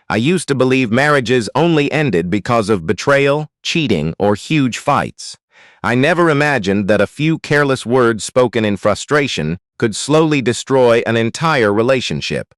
I used to believe marriages only ended because of betrayal, cheating, or huge fights. I never imagined that a few careless words spoken in frustration could slowly destroy an entire relationship.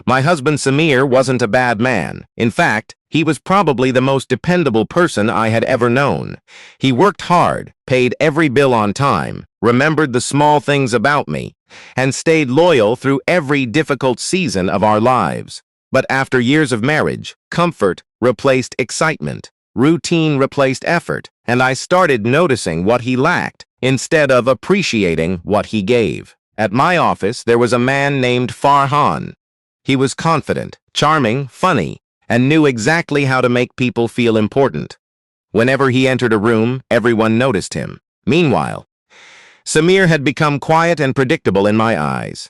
My husband Samir wasn't a bad man. In fact, he was probably the most dependable person I had ever known. He worked hard, paid every bill on time, remembered the small things about me, and stayed loyal through every difficult season of our lives. But after years of marriage, comfort replaced excitement, routine replaced effort, and I started noticing what he lacked instead of appreciating what he gave. At my office, there was a man named Farhan. He was confident, charming, funny, and knew exactly how to make people feel important. Whenever he entered a room, everyone noticed him. Meanwhile, Samir had become quiet and predictable in my eyes.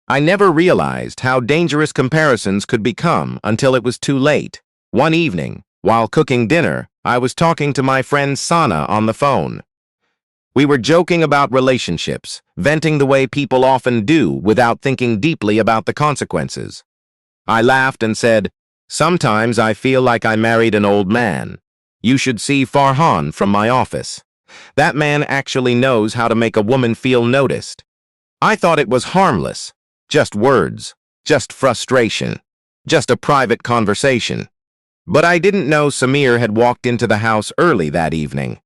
I never realized how dangerous comparisons could become until it was too late. One evening, while cooking dinner, I was talking to my friend Sana on the phone. We were joking about relationships, venting the way people often do without thinking deeply about the consequences. I laughed and said, "Sometimes I feel like I married an old man. You should see Farhan from my office. That man actually knows how to make a woman feel noticed." I thought it was harmless, just words, just frustration, just a private conversation. But I didn't know Samir had walked into the house early that evening.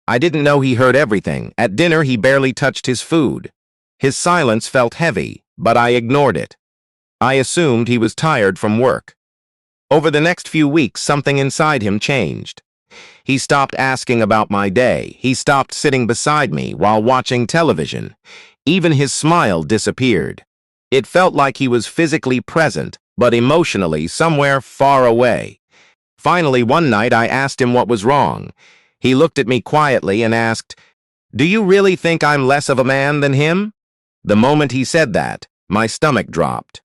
I didn't know he heard everything. At dinner, he barely touched his food. His silence felt heavy, but I ignored it. I assumed he was tired from work. Over the next few weeks, something inside him changed. He stopped asking about my day. He stopped sitting beside me while watching television. Even his smile disappeared. It felt like he was physically present, but emotionally somewhere far away. Finally, one night, I asked him what was wrong. He looked at me quietly and asked, "Do you really think I'm less of a man than him?" The moment he said that, my stomach dropped.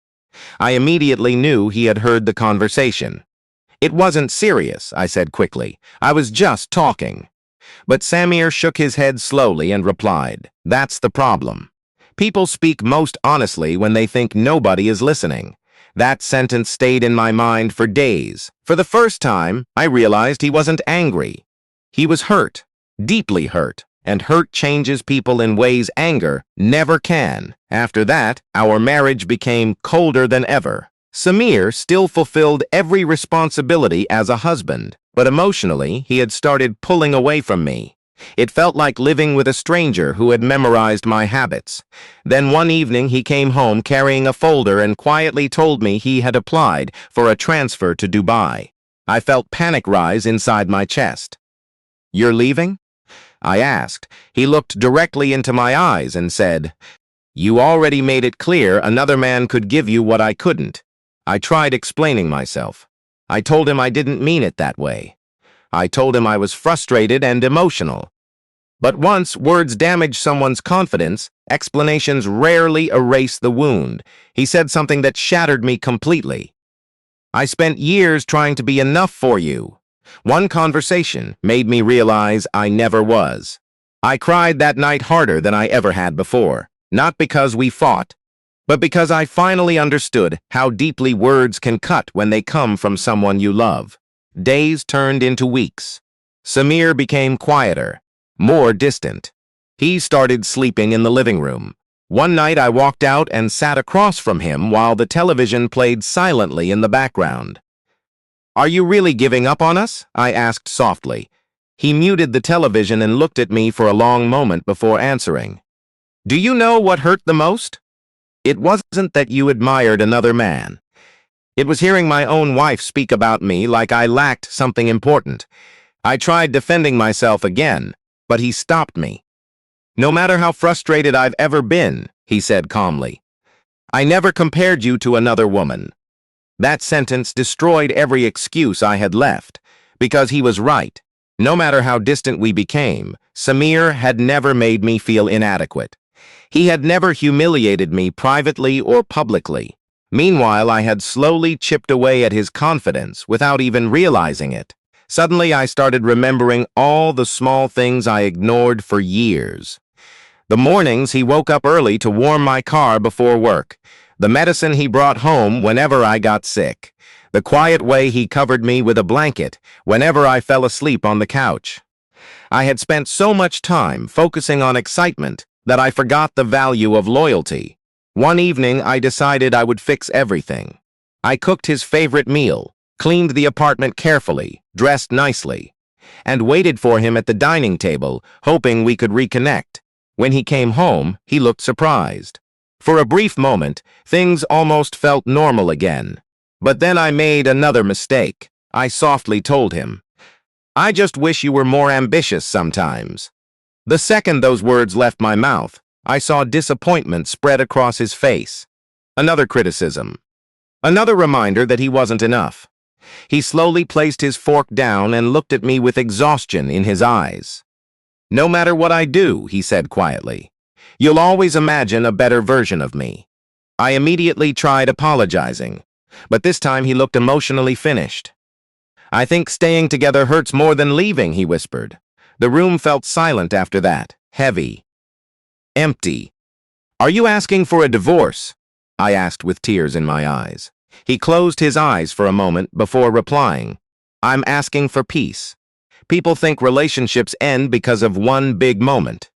I immediately knew he had heard the conversation. "It wasn't serious," I said quickly. "I was just talking." But Samir shook his head slowly and replied, "That's the problem. People speak most honestly when they think nobody is listening." That sentence stayed in my mind for days. For the first time, I realized he wasn't angry. He was hurt, deeply hurt, and hurt changes people in ways anger never can. After that, our marriage became colder than ever. Samir still fulfilled every responsibility as a husband, but emotionally, he had started pulling away from me. It felt like living with a stranger who had memorized my habits. Then one evening, he came home carrying a folder and quietly told me he had applied for a transfer to Dubai. I felt panic rise inside my chest. "You're leaving?" I asked. He looked directly into my eyes and said, "You already made it clear another man could give you what I couldn't." I tried explaining myself. I told him I didn't mean it that way. I told him I was frustrated and emotional. But once words damage someone's confidence, explanations rarely erase the wound. He said something that shattered me completely. "I spent years trying to be enough for you." One conversation made me realize I never was. I cried that night harder than I ever had before, not because we fought, but because I finally understood how deeply words can cut when they come from someone you love. Days turned into weeks. Samir became quieter, more distant. He started sleeping in the living room. One night I walked out and sat across from him while the television played silently in the background. "Are you really giving up on us?" I asked softly. He muted the television and looked at me for a long moment before answering. "Do you know what hurt the most? It wasn't that you admired another man. It was hearing my own wife speak about me like I lacked something important. I tried defending myself again, but he stopped me. No matter how frustrated I've ever been," he said calmly, "I never compared you to another woman." That sentence destroyed every excuse I had left, because he was right. No matter how distant we became, Samir had never made me feel inadequate. He had never humiliated me privately or publicly. Meanwhile, I had slowly chipped away at his confidence without even realizing it. Suddenly, I started remembering all the small things I ignored for years. The mornings he woke up early to warm my car before work. The medicine he brought home whenever I got sick. The quiet way he covered me with a blanket whenever I fell asleep on the couch. I had spent so much time focusing on excitement that I forgot the value of loyalty. One evening, I decided I would fix everything. I cooked his favorite meal, cleaned the apartment carefully, dressed nicely, and waited for him at the dining table, hoping we could reconnect. When he came home, he looked surprised. For a brief moment, things almost felt normal again. But then I made another mistake. I softly told him, "I just wish you were more ambitious sometimes." The second those words left my mouth, I saw disappointment spread across his face. Another criticism. Another reminder that he wasn't enough. He slowly placed his fork down and looked at me with exhaustion in his eyes. "No matter what I do," he said quietly, "you'll always imagine a better version of me." I immediately tried apologizing, but this time he looked emotionally finished. "I think staying together hurts more than leaving," he whispered. The room felt silent after that, heavy, empty. "Are you asking for a divorce?" I asked with tears in my eyes. He closed his eyes for a moment before replying, "I'm asking for peace. People think relationships end because of one big moment.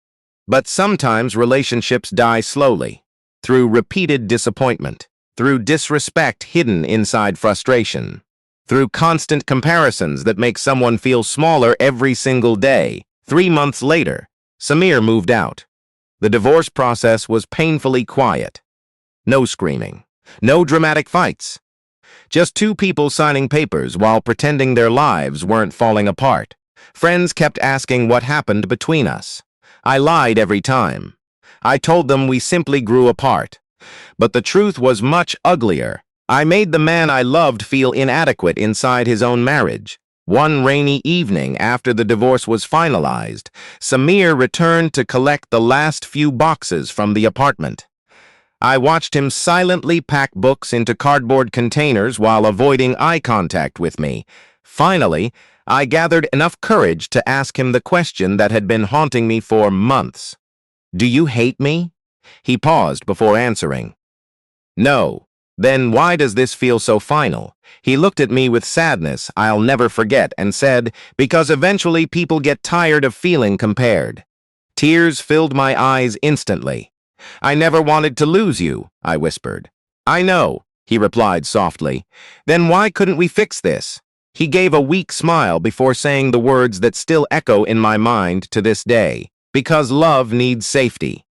But sometimes relationships die slowly, through repeated disappointment, through disrespect hidden inside frustration, through constant comparisons that make someone feel smaller every single day." 3 months later, Samir moved out. The divorce process was painfully quiet. No screaming, no dramatic fights. Just two people signing papers while pretending their lives weren't falling apart. Friends kept asking what happened between us. I lied every time. I told them we simply grew apart. But the truth was much uglier. I made the man I loved feel inadequate inside his own marriage. One rainy evening after the divorce was finalized, Samir returned to collect the last few boxes from the apartment. I watched him silently pack books into cardboard containers while avoiding eye contact with me. Finally, I gathered enough courage to ask him the question that had been haunting me for months. "Do you hate me?" He paused before answering. "No." "Then why does this feel so final?" He looked at me with sadness I'll never forget and said, "Because eventually people get tired of feeling compared." Tears filled my eyes instantly. "I never wanted to lose you," I whispered. "I know," he replied softly. "Then why couldn't we fix this?" He gave a weak smile before saying the words that still echo in my mind to this day. "Because love needs safety.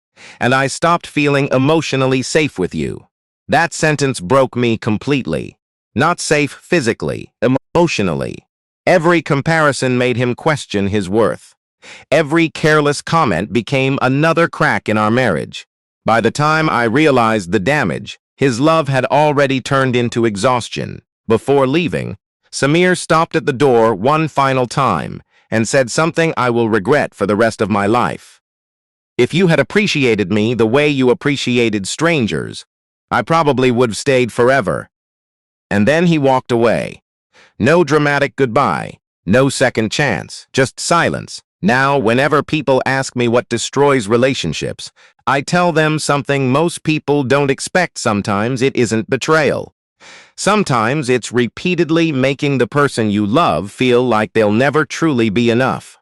And I stopped feeling emotionally safe with you." That sentence broke me completely. Not safe physically, emotionally. Every comparison made him question his worth. Every careless comment became another crack in our marriage. By the time I realized the damage, his love had already turned into exhaustion. Before leaving, Samir stopped at the door one final time and said something I will regret for the rest of my life. "If you had appreciated me the way you appreciated strangers, I probably would have stayed forever." And then he walked away. No dramatic goodbye, no second chance, just silence. Now, whenever people ask me what destroys relationships, I tell them something most people don't expect. Sometimes it isn't betrayal. Sometimes it's repeatedly making the person you love feel like they'll never truly be enough.